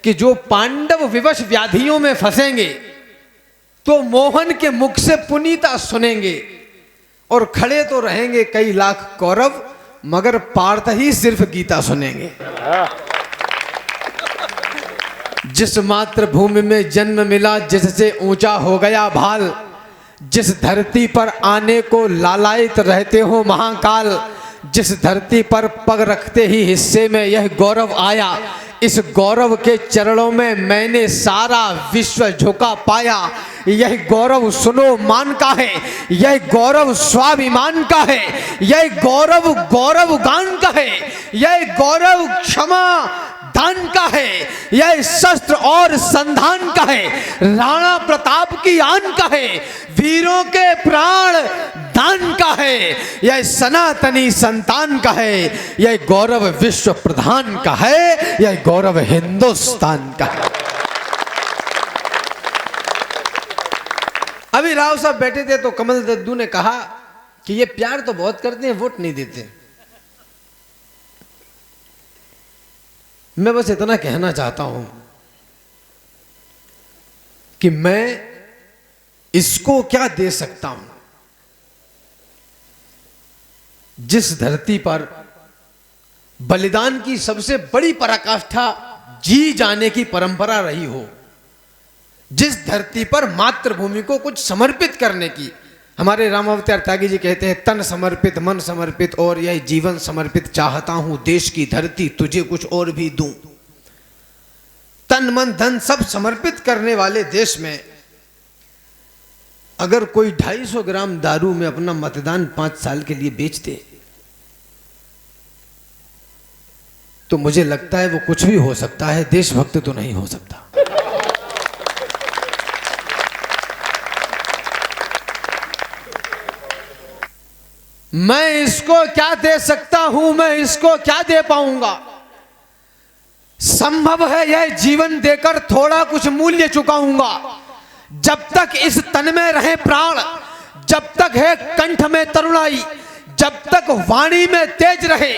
कि जो पांडव विवश व्याधियों में फंसेंगे तो मोहन के मुख से पुनीता सुनेंगे और खड़े तो रहेंगे कई लाख कौरव, मगर पार्थ ही सिर्फ गीता सुनेंगे। जिस मातृभूमि में जन्म मिला जिससे ऊंचा हो गया भाल, जिस धरती पर आने को लालायित रहते हो महाकाल, जिस धरती पर पग रखते ही हिस्से में यह गौरव आया, इस गौरव के चरणों में मैंने सारा विश्व झुका पाया। यह गौरव सुनो मान का है, यह गौरव स्वाभिमान का है, यह गौरव गौरव गान का है, यह गौरव क्षमा दान का है, यह शस्त्र और संधान का है, राणा प्रताप की आन का है, वीरों के प्राण दान का है, यह सनातनी संतान का है, यह गौरव विश्व प्रधान का है, यह गौरव हिंदुस्तान का है। अभी राव साहब बैठे थे तो कमल दद्दू ने कहा कि ये प्यार तो बहुत करते हैं, वोट नहीं देते। मैं बस इतना कहना चाहता हूं कि मैं इसको क्या दे सकता हूं जिस धरती पर बलिदान की सबसे बड़ी पराकाष्ठा जी जाने की परंपरा रही हो, जिस धरती पर मातृभूमि को कुछ समर्पित करने की, हमारे रामावतार त्यागी जी कहते हैं तन समर्पित मन समर्पित और यह जीवन समर्पित चाहता हूं देश की धरती तुझे कुछ और भी दूं। तन मन धन सब समर्पित करने वाले देश में अगर कोई 250 ग्राम दारू में अपना मतदान 5 साल के लिए बेच दे तो मुझे लगता है वो कुछ भी हो सकता है, देशभक्त तो नहीं हो सकता। मैं इसको क्या दे सकता हूं, मैं इसको क्या दे पाऊंगा? संभव है यह जीवन देकर थोड़ा कुछ मूल्य चुकाऊंगा। जब तक इस तन में रहे प्राण, जब तक है कंठ में तरुणाई, जब तक वाणी में तेज रहे,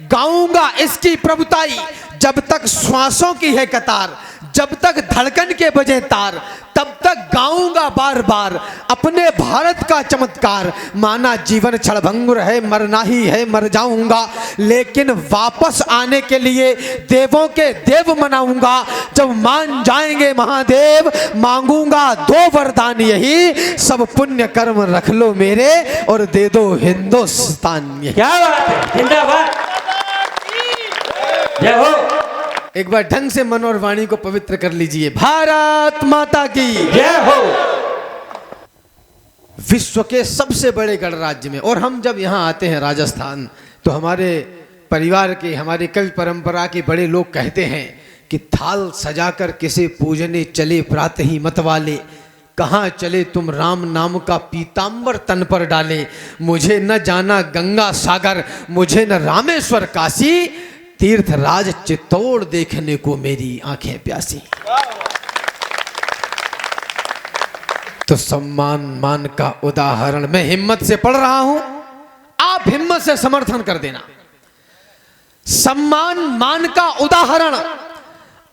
गाऊंगा इसकी प्रभुताई। जब तक श्वासों की है कतार, जब तक धड़कन के बजे तार, तब तक गाऊंगा बार बार अपने भारत का चमत्कार। माना जीवन क्षणभंगुर है, मरना ही है, मर जाऊंगा, लेकिन वापस आने के लिए देवों के देव मनाऊंगा। जब मान जाएंगे महादेव, मांगूंगा 2 वरदान यही, सब पुण्य कर्म रख लो मेरे और दे दो हिंदुस्तान। क्या बात है, जिंदाबाद, जय हो। एक बार ढंग से मन और वाणी को पवित्र कर लीजिए। भारत माता की जय हो। विश्व के सबसे बड़े गणराज्य में, और हम जब यहाँ आते हैं राजस्थान तो हमारे परिवार के, हमारे कवि परंपरा के बड़े लोग कहते हैं कि थाल सजाकर किसे पूजने चले प्रातः ही मत वाले, कहाँ चले तुम राम नाम का पीतांबर तन पर डाले। मुझे न जाना गंगा सागर, मुझे न रामेश्वर काशी, तीर्थ राज चित्तौड़ देखने को मेरी आंखें प्यासी। तो सम्मान मान का उदाहरण मैं हिम्मत से पढ़ रहा हूं, आप हिम्मत से समर्थन कर देना। सम्मान मान का उदाहरण,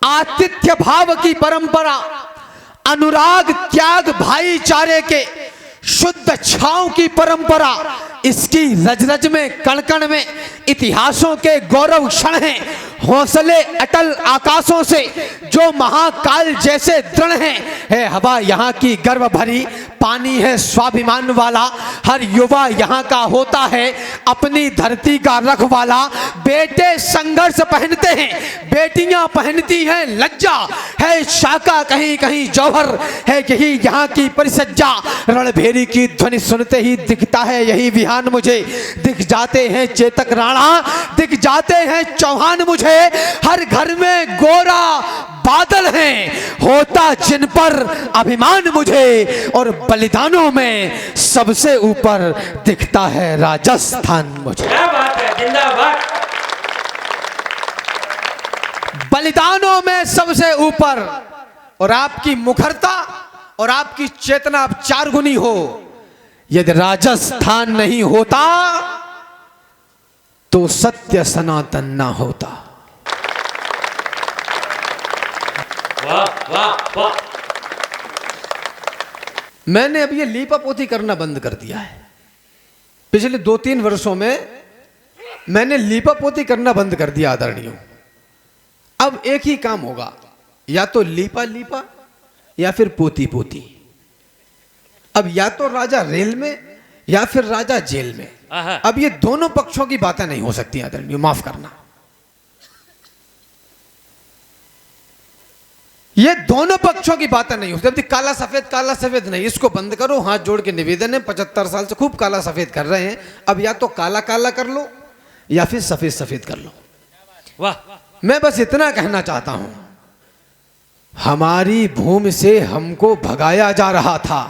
आतिथ्य भाव की परंपरा, अनुराग त्याग भाईचारे के शुद्ध छांव की परंपरा, इसकी रज रज में कण कण में इतिहासों के गौरव क्षण हैं। हौसले अटल आकाशों से जो महाकाल जैसे दृढ़ हैं, है हवा यहाँ की गर्व भरी, पानी है स्वाभिमान वाला, हर युवा यहाँ का होता है अपनी धरती का रखवाला। बेटे संघर्ष पहनते हैं, बेटियां पहनती हैं लज्जा, है शाका कहीं कहीं जौहर, है यही यहाँ की परिसज्जा। रणभेरी की ध्वनि सुनते ही दिखता है यही विहान मुझे, दिख जाते हैं चेतक राणा, दिख जाते हैं चौहान मुझे। हर घर में गोरा बादल हैं, होता जिन पर अभिमान मुझे, और बलिदानों में सबसे ऊपर दिखता है राजस्थान मुझे। क्या बात है, जिंदाबाद। बलिदानों में सबसे ऊपर, और आपकी मुखरता और आपकी चेतना अब 4 गुनी हो। यदि राजस्थान नहीं होता तो सत्य सनातन ना होता। वाह वाह वाह। मैंने अब ये लीपा पोती करना बंद कर दिया है। पिछले 2-3 वर्षों में मैंने लीपा पोती करना बंद कर दिया आदरणीयों। अब एक ही काम होगा, या तो लीपा लीपा या फिर पोती पोती। अब या तो राजा रेल में या फिर राजा जेल में। आहा। अब ये दोनों पक्षों की बातें नहीं हो सकती आदरणीयों, माफ करना। ये दोनों पक्षों की बातें नहीं हो सकती। काला सफेद नहीं, इसको बंद करो। हाथ जोड़ के निवेदन है, 75 साल से खूब काला सफेद कर रहे हैं। अब या तो काला काला कर लो या फिर सफेद सफेद कर लो। वाह। मैं बस इतना कहना चाहता हूं, हमारी भूमि से हमको भगाया जा रहा था,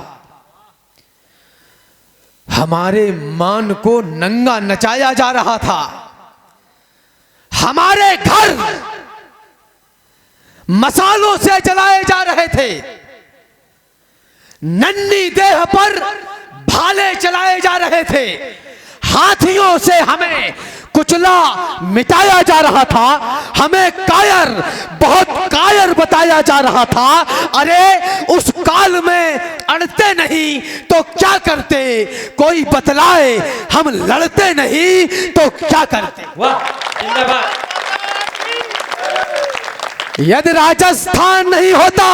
हमारे मान को नंगा नचाया जा रहा था, हमारे घर मसालों से जलाए जा रहे थे, नन्ही देह पर भाले चलाए जा रहे थे, हाथियों से हमें कुचला मिटाया जा रहा था, हमें कायर, बहुत कायर बताया जा रहा था। अरे उस काल में अड़ते नहीं तो क्या करते, कोई बतलाए, हम लड़ते नहीं तो क्या करते। वाह जिंदाबाद। यदि राजस्थान नहीं होता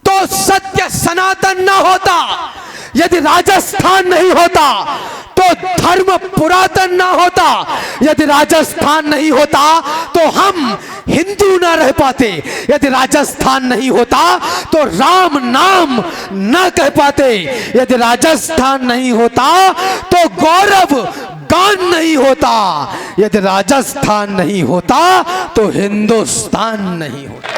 तो सत्य सनातन न होता, यदि राजस्थान नहीं होता तो धर्म पुरातन ना होता, यदि राजस्थान नहीं होता तो हम हिंदू ना रह पाते, यदि राजस्थान नहीं होता तो राम नाम ना कह पाते, यदि राजस्थान नहीं होता तो गौरव गान नहीं होता, यदि राजस्थान नहीं होता तो हिंदुस्तान नहीं होता।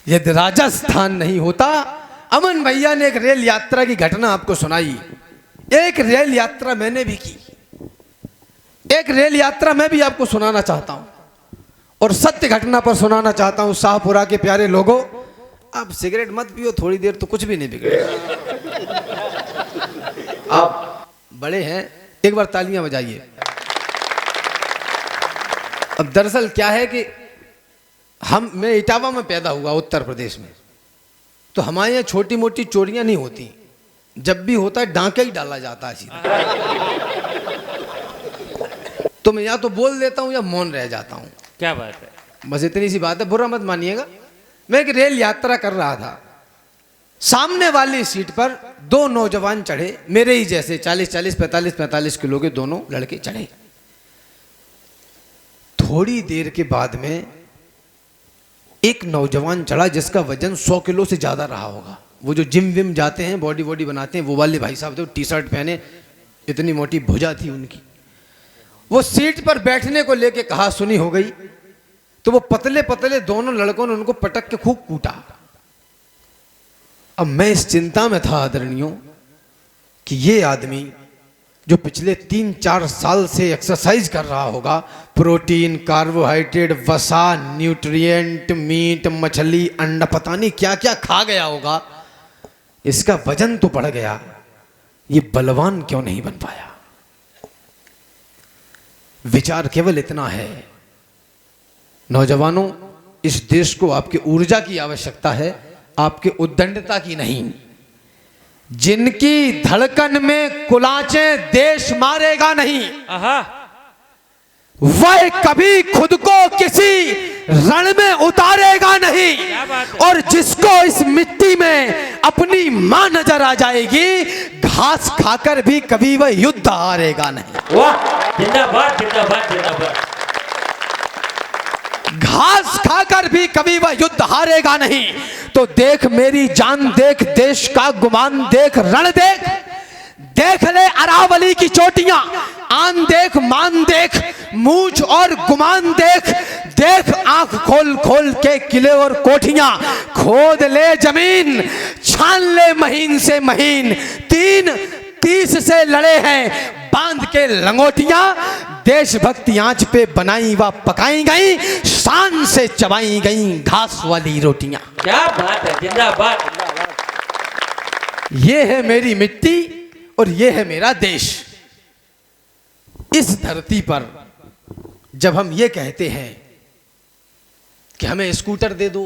यदि राजस्थान नहीं होता। अमन भैया ने एक रेल यात्रा की घटना आपको सुनाई। एक रेल यात्रा मैंने भी की, एक रेल यात्रा मैं भी आपको सुनाना चाहता हूं और सत्य घटना पर सुनाना चाहता हूं। शाहपुरा के प्यारे लोगों, आप सिगरेट मत पियो थोड़ी देर, तो कुछ भी नहीं बिगड़ेगा। आप बड़े हैं, एक बार तालियां बजाइए। अब दरअसल क्या है कि मैं इटावा में पैदा हुआ, उत्तर प्रदेश में। तो हमारे यहाँ छोटी मोटी चोरियां नहीं होती, जब भी होता है डांका ही डाला जाता है सीधा। तो मैं या तो बोल देता हूं या मौन रह जाता हूं। क्या बात है। बस इतनी सी बात है, बुरा मत मानिएगा। मैं एक रेल यात्रा कर रहा था, सामने वाली सीट पर 2 नौजवान चढ़े, मेरे ही जैसे 40-40, 45-45 किलो के दोनों लड़के चढ़े। थोड़ी देर के बाद में एक नौजवान चढ़ा जिसका वजन 100 किलो से ज्यादा रहा होगा। वो जो जिम विम जाते हैं, बॉडी बॉडी बनाते हैं, वो वाले भाई साहब थे। टी शर्ट पहने, इतनी मोटी भुजा थी उनकी। वो सीट पर बैठने को लेके कहा सुनी हो गई, तो वो पतले पतले दोनों लड़कों ने उनको पटक के खूब कूटा। अब मैं इस चिंता में था आदरणीयों कि ये आदमी जो पिछले 3-4 साल से एक्सरसाइज कर रहा होगा, प्रोटीन, कार्बोहाइड्रेट, वसा, न्यूट्रिएंट, मीट, मछली, अंडा, पता नहीं क्या क्या खा गया होगा, इसका वजन तो बढ़ गया, ये बलवान क्यों नहीं बन पाया। विचार केवल इतना है, नौजवानों, इस देश को आपकी ऊर्जा की आवश्यकता है, आपके उद्दंडता की नहीं। जिनकी धड़कन में कुलाचे देश मारेगा नहीं, आहा। वह कभी खुद को किसी रण में उतारेगा नहीं, क्या बात है। और जिसको इस मिट्टी में अपनी मां नजर आ जाएगी, घास खाकर भी कभी वह युद्ध हारेगा नहीं। वाह जिंदाबाद जिंदाबाद जिंदाबाद। घास खाकर भी कभी वह युद्ध हारेगा नहीं। तो देख मेरी जान, देख देश का गुमान, देख रण देख, देख ले अरावली की चोटियां, आन देख, मान देख, मूछ और गुमान देख, देख आंख खोल खोल के किले और कोठियां, खोद ले जमीन, छान ले महीन से महीन, 3-30 से लड़े हैं बांध के लंगोटियां, देशभक्ति आंच पे बनाई व पकाई गई, शान से चबाई गई घास वाली रोटियां। क्या बात है, जिंदाबाद। ये है मेरी मिट्टी और ये है मेरा देश। इस धरती पर जब हम ये कहते हैं कि हमें स्कूटर दे दो,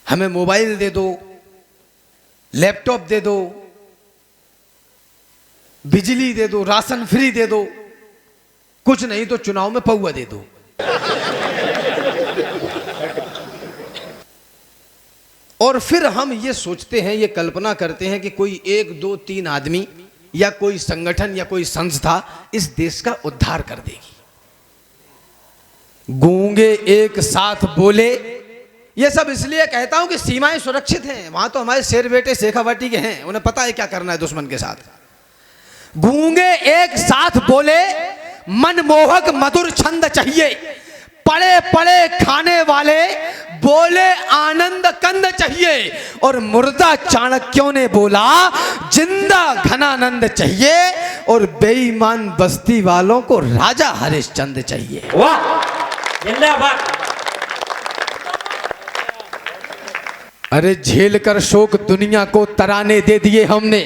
हमें मोबाइल दे दो, लैपटॉप दे दो, बिजली दे दो, राशन फ्री दे दो, कुछ नहीं तो चुनाव में पौवा दे दो, और फिर हम ये सोचते हैं, ये कल्पना करते हैं कि कोई 1 2 3 आदमी या कोई संगठन या कोई संस्था इस देश का उद्धार कर देगी। गूंगे एक साथ बोले, ये सब इसलिए कहता हूं कि सीमाएं सुरक्षित हैं, वहां तो हमारे शेर बेटे शेखावाटी के हैं, उन्हें पता है क्या करना है दुश्मन के साथ। गूंगे एक साथ बोले, मनमोहक मधुर छंद चाहिए, पड़े पड़े खाने वाले बोले आनंद कंद चाहिए, और मुर्दा चाणक्यों ने बोला जिंदा घनानंद चाहिए, और बेईमान बस्ती वालों को राजा हरिश्चंद्र चाहिए। वाह, जिंदाबाद। अरे झेल कर शोक दुनिया को तराने दे दिए हमने,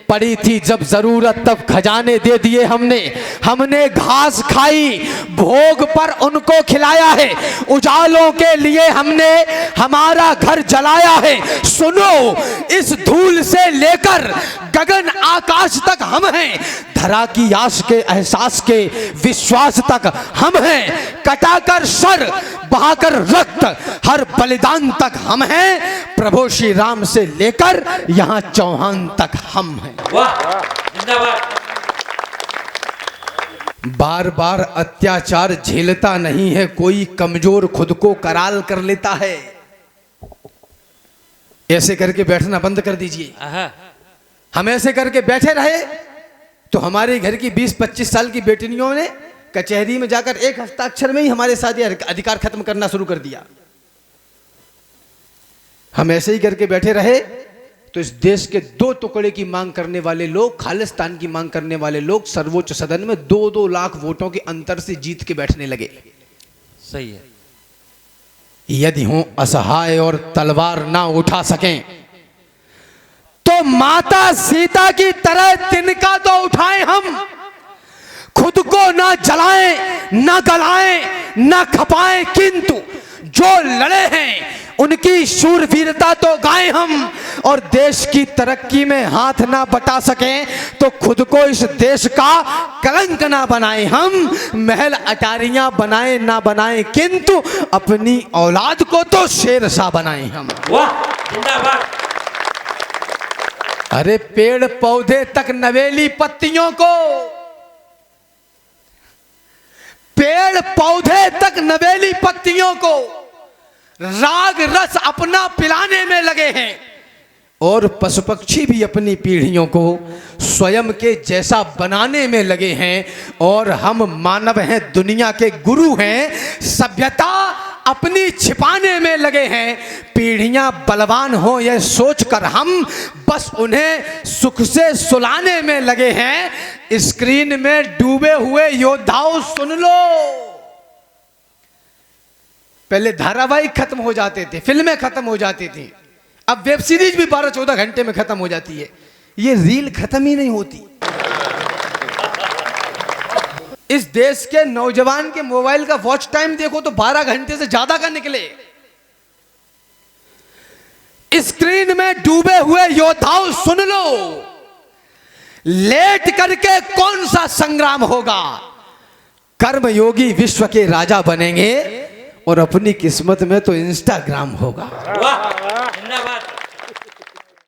पड़ी थी जब जरूरत तब खजाने दे दिए हमने, हमने घास खाई भोग पर उनको खिलाया है, उजालों के लिए हमने हमारा घर जलाया है। सुनो, इस धूल से लेकर गगन आकाश तक हम हैं, धरा की आस के एहसास के विश्वास तक हम हैं, कटाकर सर बहाकर रक्त हर बलिदान तक हम हैं, प्रभु श्री राम से लेकर यहां चौहान तक हम हैं। वाह, जिंदाबाद। बार बार अत्याचार झेलता नहीं है कोई, कमजोर खुद को कराल कर लेता है। ऐसे करके बैठना बंद कर दीजिए। हम ऐसे करके बैठे रहे तो हमारे घर की 20-25 साल की बेटियों ने कचहरी में जाकर एक हस्ताक्षर में ही हमारे साथ ये अधिकार खत्म करना शुरू कर दिया। हम ऐसे ही करके बैठे रहे तो इस देश के 2 टुकड़े की मांग करने वाले लोग, खालिस्तान की मांग करने वाले लोग सर्वोच्च सदन में 2-2 लाख वोटों के अंतर से जीत के बैठने लगे। सही है। यदि हो असहाय और तलवार ना उठा सकें तो माता सीता की तरह तिनका तो उठाएं हम, खुद को ना जलाएं ना गलाएं ना खपाएं, किंतु जो लड़े हैं उनकी शूरवीरता तो गाएं हम, और देश की तरक्की में हाथ ना बटा सकें तो खुद को इस देश का कलंक ना बनाएं हम, महल अटारियां बनाएं ना बनाएं, किंतु अपनी औलाद को तो शेरशाह बनाएं हम। वाह, जिंदाबाद। अरे पेड़ पौधे तक नवेली पत्तियों को, पेड़ पौधे तक नवेली पत्तियों को राग रस अपना पिलाने में लगे हैं, और पशु पक्षी भी अपनी पीढ़ियों को स्वयं के जैसा बनाने में लगे हैं, और हम मानव हैं, दुनिया के गुरु हैं, सभ्यता अपनी छिपाने में लगे हैं। पीढ़ियां बलवान हो यह सोचकर हम बस उन्हें सुख से सुलाने में लगे हैं। स्क्रीन में डूबे हुए योद्धाओं सुन लो, पहले धारावाहिक खत्म हो जाते थे, फिल्में खत्म हो जाती थी, अब वेब सीरीज भी 12-14 घंटे में खत्म हो जाती है, ये रील खत्म ही नहीं होती। इस देश के नौजवान के मोबाइल का वॉच टाइम देखो तो 12 घंटे से ज्यादा का निकले। स्क्रीन में डूबे हुए योद्धाओं सुन लो, लेट करके कौन सा संग्राम होगा, कर्मयोगी विश्व के राजा बनेंगे, और अपनी किस्मत में तो इंस्टाग्राम होगा। वाह।